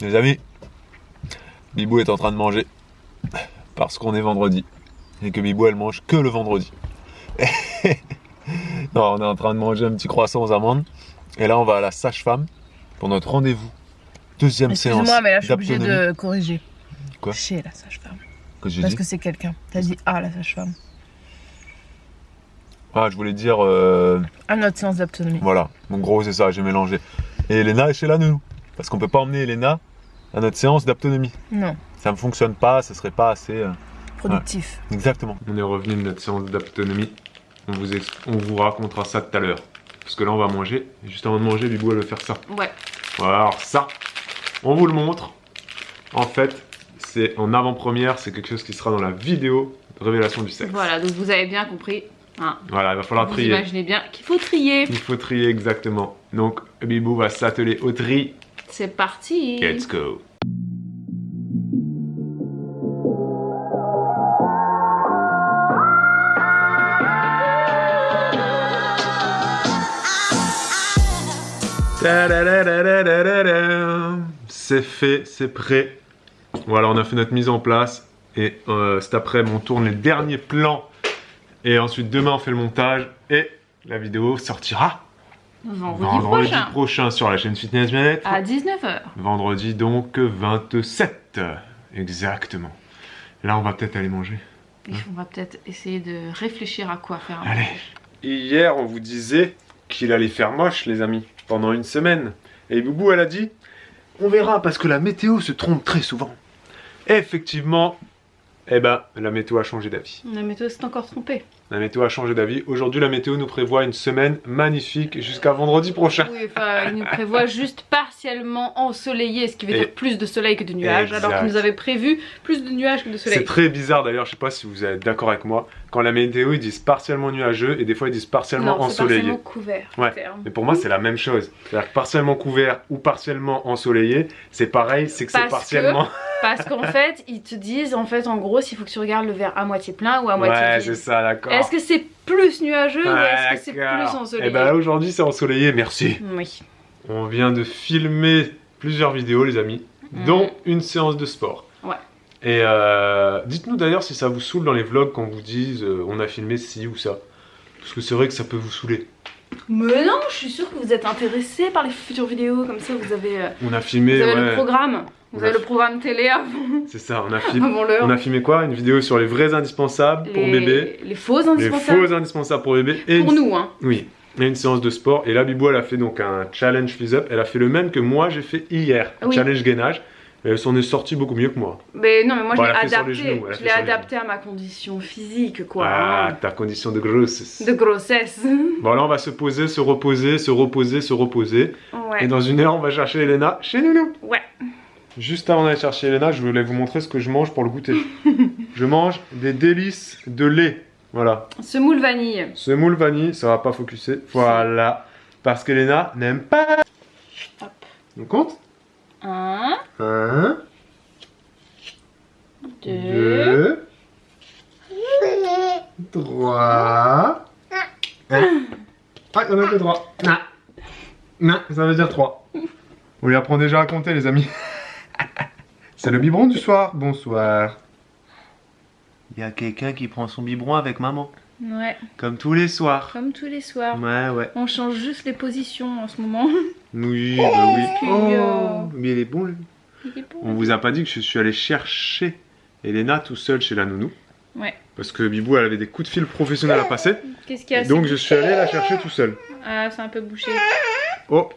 Les amis, Bibou est en train de manger parce qu'on est vendredi et que Bibou elle mange que le vendredi. Non, on est en train de manger un petit croissant aux amandes et là on va à la sage-femme pour notre rendez-vous. Deuxième séance. Excuse-moi, mais là je suis obligée de corriger. Quoi? Chez la sage-femme. Que Parce que c'est quelqu'un. T'as dit ah la sage-femme. Ah, je voulais dire. À notre séance d'autonomie. Voilà, en gros c'est ça, j'ai mélangé. Et Elena est chez la nounou. Parce qu'on peut pas emmener Elena à notre séance d'autonomie. Non. Ça ne fonctionne pas, ce serait pas assez. Productif. Ouais, exactement. On est revenu de notre séance d'autonomie. On vous racontera ça tout à l'heure. Parce que là on va manger. Et juste avant de manger, Bibou elle veut faire ça. Ouais. Voilà, alors ça, on vous le montre. En fait, c'est en avant-première, c'est quelque chose qui sera dans la vidéo de révélation du sexe. Voilà, donc vous avez bien compris. Hein. Voilà, il va falloir trier. Vous imaginez bien qu'il faut trier. Il faut trier exactement. Donc Bibou va s'atteler au tri. C'est parti. Let's go. C'est fait, c'est prêt. Voilà, on a fait notre mise en place. Et cet après-midi, on tourne les derniers plans. Et ensuite, demain, on fait le montage. Et la vidéo sortira vendredi prochain sur la chaîne Fitness Bien-être. À 19h. Vendredi, donc 27. Exactement. Là, on va peut-être aller manger. On va peut-être essayer de réfléchir à quoi faire. Allez. Hier, on vous disait qu'il allait faire moche, les amis, pendant une semaine. Et Boubou, elle a dit, on verra, parce que la météo se trompe très souvent. Et effectivement, eh ben, la météo a changé d'avis. La météo s'est encore trompée. La météo a changé d'avis. Aujourd'hui, la météo nous prévoit une semaine magnifique jusqu'à vendredi prochain. Oui, enfin, il nous prévoit juste partiellement ensoleillé, ce qui veut dire plus de soleil que de nuages, exact. alors qu'il nous avait prévu plus de nuages que de soleil. C'est très bizarre d'ailleurs, je sais pas si vous êtes d'accord avec moi, quand la météo ils disent partiellement nuageux et des fois ils disent partiellement ensoleillé. Partiellement couvert. Ouais. Mais pour moi c'est la même chose. C'est-à-dire que partiellement couvert ou partiellement ensoleillé, c'est pareil, c'est que c'est partiellement. Parce qu'en fait, ils te disent, en gros, s'il faut que tu regardes le verre à moitié plein ou à moitié vide. Ouais, c'est ça, d'accord. Est-ce que c'est plus nuageux ou est-ce que c'est plus ensoleillé? Et ben là aujourd'hui c'est ensoleillé, merci. Oui. On vient de filmer plusieurs vidéos les amis, dont une séance de sport. Ouais. Et dites-nous d'ailleurs si ça vous saoule dans les vlogs qu'on vous dise on a filmé ci ou ça. Parce que c'est vrai que ça peut vous saouler. Mais non, je suis sûre que vous êtes intéressés par les futures vidéos, comme ça vous avez, on a filmé, le programme. Vous avez le programme télé avant. C'est ça, on a filmé quoi? Une vidéo sur les vrais indispensables pour bébé. Les faux indispensables. Les faux indispensables pour bébé. Et pour nous, hein. Oui. Et une séance de sport. Et là, Bibou, elle a fait donc un challenge fizz-up. Elle a fait le même que moi, j'ai fait hier. Un challenge gainage. Et elle s'en est sortie beaucoup mieux que moi. Mais non, mais moi, bon, je l'ai adapté à ma condition physique, quoi. Ah, ta condition de grossesse. De grossesse. Bon, là, on va se poser, se reposer, se reposer, se reposer. Ouais. Et dans une heure, on va chercher Elena chez Nounou. Ouais. Juste avant d'aller chercher Elena, je voulais vous montrer ce que je mange pour le goûter. Je mange des délices de lait. Voilà. Semoule vanille. Semoule vanille, ça va pas focuser. Voilà. Parce qu'Elena n'aime pas. Hop. On compte 1, 2, 3. Ah, il n'y en a que 3. Non, ça veut dire 3. On lui apprend déjà à compter, les amis. C'est le biberon du soir. Bonsoir. Il y a quelqu'un qui prend son biberon avec maman. Ouais. Comme tous les soirs. Comme tous les soirs. Ouais, ouais. On change juste les positions en ce moment. Oui, bah oui. Oh, mais il est bon, lui. Il est bon. On vous a pas dit que je suis allé chercher Elena tout seul chez la nounou. Ouais. Parce que Bibou, elle avait des coups de fil professionnels à passer. Qu'est-ce qu'il y a? Donc je suis allé la chercher tout seul. Ah, c'est un peu bouché. Oh,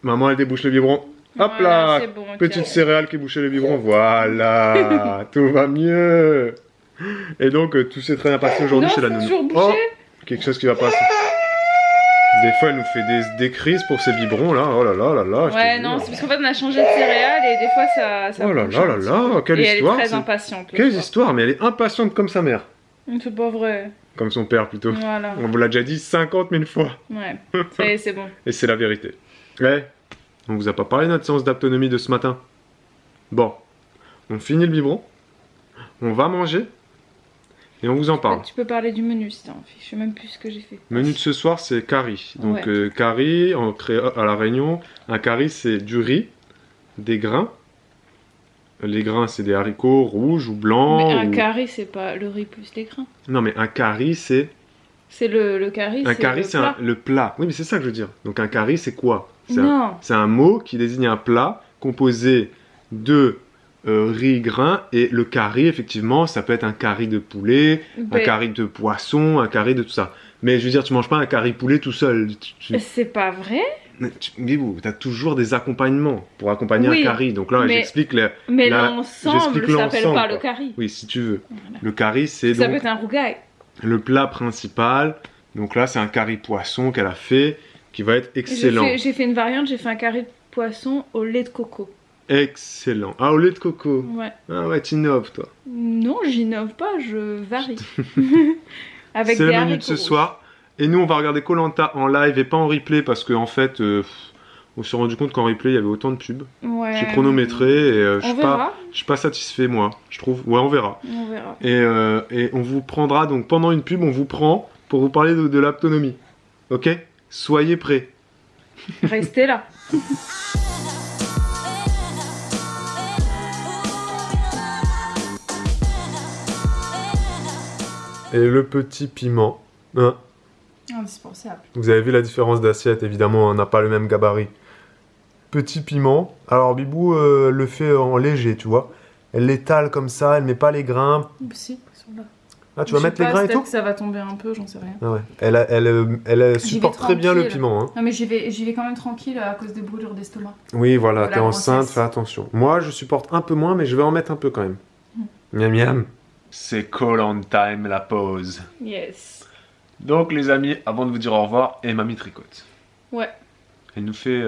maman, elle débouche le biberon. Hop voilà, là, bon, petite céréale qui bouchait le biberon. Voilà, tout va mieux. Et donc, tout s'est très bien passé aujourd'hui chez la nounou. Toujours bouché. Oh, quelque chose qui va passer. Des fois, elle nous fait des crises pour ces biberons là. Oh là là là là. Ouais, non, c'est parce qu'en fait, on a changé de céréales et des fois, ça oh là là là là, quelle histoire. Elle est très impatiente. Quelle histoire, mais elle est impatiente comme sa mère. C'est pas vrai. Comme son père plutôt. Voilà. On vous l'a déjà dit 50 000 fois. Ouais, ça y est, c'est bon. Et c'est la vérité. Ouais. On vous a pas parlé de notre séance d'autonomie de ce matin. Bon, on finit le biberon. On va manger. Et on vous en parle. Tu peux parler du menu si t'as envie. Je sais même plus ce que j'ai fait. Menu de ce soir, c'est curry. Donc ouais. Curry, à la Réunion, un curry c'est du riz, des grains Les grains, c'est des haricots rouges ou blancs. Mais un ou- curry, c'est pas le riz plus les grains. Non, mais un curry, c'est... C'est le curry, Un c'est curry, le c'est plat. le plat. Oui, mais c'est ça que je veux dire. Donc un curry, c'est quoi? Non. C'est un mot qui désigne un plat composé de riz, grains. Et le curry, effectivement, ça peut être un curry de poulet, un Ben, curry de poisson, un curry de tout ça. Mais je veux dire, tu manges pas un curry poulet tout seul. c'est pas vrai. Bibou, t'as toujours des accompagnements pour accompagner Oui, un curry. Donc là, mais- j'explique Mais Là, l'ensemble j'explique s'appelle l'ensemble, pas quoi. le curry. Oui, si tu veux. Voilà. Le curry, c'est Ça peut donc être un rougail. le plat principal. Donc là, c'est un curry poisson qu'elle a fait, qui va être excellent. J'ai fait une variante, j'ai fait un curry de poisson au lait de coco. Excellent. Ah, au lait de coco. Ouais. Ah ouais, tu innoves, toi. Non, j'innove pas, je varie. Avec C'est des le menu de ce haricots. soir. Et nous, on va regarder koh en live et pas en replay parce qu'en fait, on s'est rendu compte qu'en replay, il y avait autant de pubs. Ouais. J'ai chronométré et je On suis pas, verra. je suis pas satisfait, moi. Je trouve. Ouais, on verra. On verra. Et on vous prendra, donc pendant une pub, on vous prend pour vous parler de l'autonomie. Ok? Soyez prêts. Restez là. Et le petit piment. Hein, Indispensable. vous avez vu la différence d'assiette, évidemment, on n'a pas le même gabarit. Petit piment. Alors Bibou le fait en léger, tu vois. Elle l'étale comme ça, elle met pas les grains. Si, ils sont là. Ah, tu vas mettre les grains et tout? que ça va tomber un peu, j'en sais rien. Ah ouais. Elle J'y supporte vais très bien le tranquille. piment. Hein. Non mais j'y vais quand même tranquille à cause des brûlures d'estomac. Oui, voilà, De la t'es enceinte, grossesse. fais attention. Moi, je supporte un peu moins, mais je vais en mettre un peu quand même. Miam miam. C'est call on time, la pause. Yes. Donc, les amis, avant de vous dire au revoir, et mamie tricote. Ouais. Elle nous fait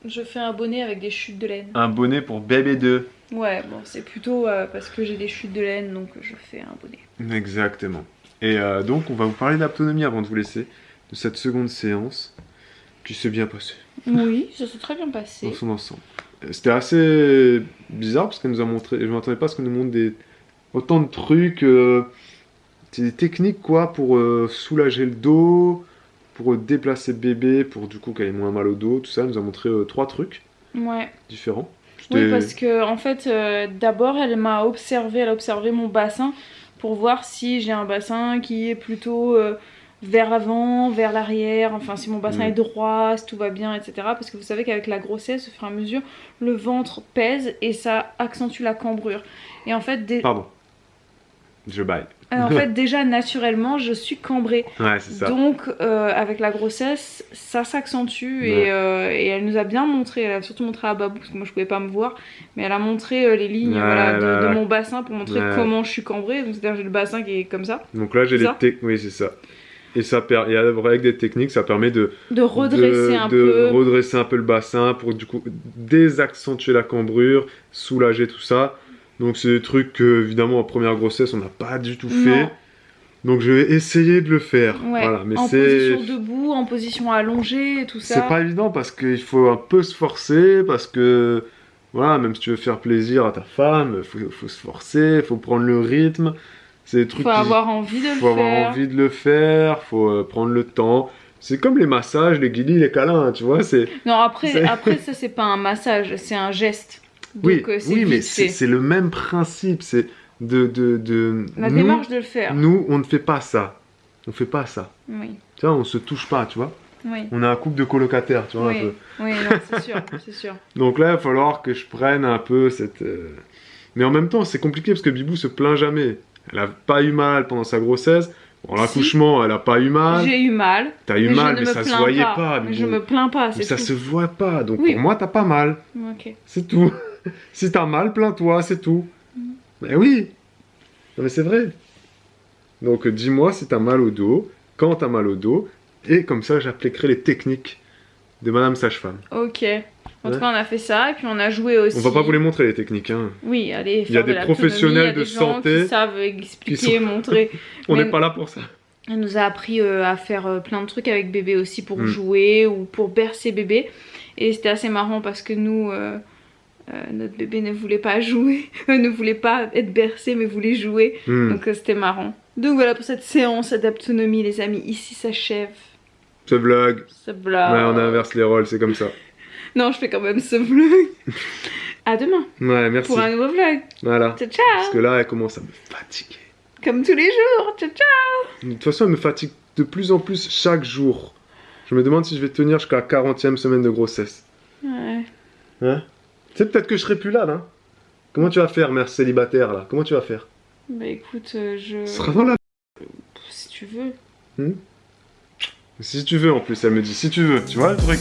Je fais un bonnet avec des chutes de laine. un bonnet pour bébé 2. Ouais, bon, c'est plutôt parce que j'ai des chutes de laine, donc je fais un bonnet. Exactement. Et donc, on va vous parler d'autonomie avant de vous laisser, de cette seconde séance qui s'est bien passée Oui, ça s'est très bien passé. dans son ensemble. C'était assez bizarre parce qu'elle nous a montré, je ne m'attendais pas à ce qu'elle nous montre autant de trucs. C'est des techniques quoi pour soulager le dos, pour déplacer bébé, pour du coup qu'elle ait moins mal au dos, tout ça. Elle nous a montré 3 trucs Ouais. différents. Oui, C'était- parce que en fait, d'abord, elle a observé mon bassin pour voir si j'ai un bassin qui est plutôt vers l'avant, vers l'arrière, enfin si mon bassin est droit, si tout va bien, etc. Parce que vous savez qu'avec la grossesse, au fur et à mesure, le ventre pèse et ça accentue la cambrure. Et en fait, Pardon. Je baille. déjà naturellement, je suis cambrée. Ouais, c'est ça. Donc, avec la grossesse, ça s'accentue Ouais. et elle nous a bien montré, elle a surtout montré à Babou, parce que moi je pouvais pas me voir, mais elle a montré les lignes Ouais, voilà, de ouais. mon bassin pour montrer Ouais. comment je suis cambrée. Donc, c'est-à-dire j'ai le bassin qui est comme ça, Donc là, j'ai C'est les ça techniques. Oui, c'est ça. Et et avec des techniques, ça permet de de redresser un peu. redresser un peu le bassin pour du coup désaccentuer la cambrure, soulager tout ça. Donc c'est des trucs que évidemment en première grossesse on n'a pas du tout fait. Non. Donc je vais essayer de le faire. Ouais. Voilà, mais En c'est position debout, en position allongée, tout ça. c'est pas évident parce qu'il faut un peu se forcer parce que voilà, même si tu veux faire plaisir à ta femme, faut se forcer, faut prendre le rythme. C'est des trucs Faut avoir envie de le faut avoir faire. envie de le faire, faut prendre le temps. C'est comme les massages, les guilis, les câlins, hein, tu vois, c'est... Non, après C'est- ça c'est pas un massage, c'est un geste. Donc, Oui, c'est oui, mais vite fait. c'est le même principe, c'est de... La nous, démarche de le faire. nous, on ne fait pas ça. On fait pas ça. Oui, Tu vois, on se touche pas, tu vois. oui. On a un couple de colocataires, tu vois, un Oui, peu. oui, non, c'est sûr, c'est sûr. Donc là, il va falloir que je prenne un peu cette... Mais en même temps, c'est compliqué parce que Bibou se plaint jamais. Elle a pas eu mal pendant sa grossesse. Bon, Si. l'accouchement, elle a pas eu mal. J'ai eu mal. T'as eu mais mal, je mais ne me ça se plains voyait pas, Mais Bibou. je me plains pas, Mais c'est ça tout. se voit pas. Donc Oui. pour moi, t'as pas mal. Ok. C'est tout. Si t'as mal, plains-toi, c'est tout. Mm. Mais oui. Non mais c'est vrai. Donc dis-moi si t'as mal au dos, quand t'as mal au dos, et comme ça j'appliquerai les techniques de Madame Sage-Femme. Ok. En Ouais. tout cas, on a fait ça et puis on a joué aussi. On va pas vous les montrer les techniques, hein. Oui, allez, Il y a faire de des l'autonomie, professionnels il y a de des gens santé qui savent expliquer, qui sont- montrer. On Mais- n'est pas là pour ça. Elle nous a appris à faire plein de trucs avec bébé aussi pour Mm. jouer ou pour bercer bébé. Et c'était assez marrant parce que nous, notre bébé ne voulait pas jouer, ne voulait pas être bercé mais voulait jouer. Hmm. Donc c'était marrant. Donc voilà pour cette séance d'autonomie les amis, ici s'achève. Ce vlog. Ce vlog. Ouais, on inverse les rôles, c'est comme ça. Non, je fais quand même ce vlog. À demain Ouais, merci. pour un nouveau vlog. Voilà. Ciao, ciao. Parce que là, elle commence à me fatiguer. Comme tous les jours. Ciao, ciao. De toute façon, elle me fatigue de plus en plus chaque jour. Je me demande si je vais tenir jusqu'à la 40e semaine de grossesse. Ouais. Hein? Tu sais, peut-être que je serai plus là, là. Comment tu vas faire, mère célibataire, là? Comment tu vas faire? Bah écoute, Ce sera dans la... si tu veux. Si tu veux, en plus, elle me dit. Si tu veux, tu vois le truc?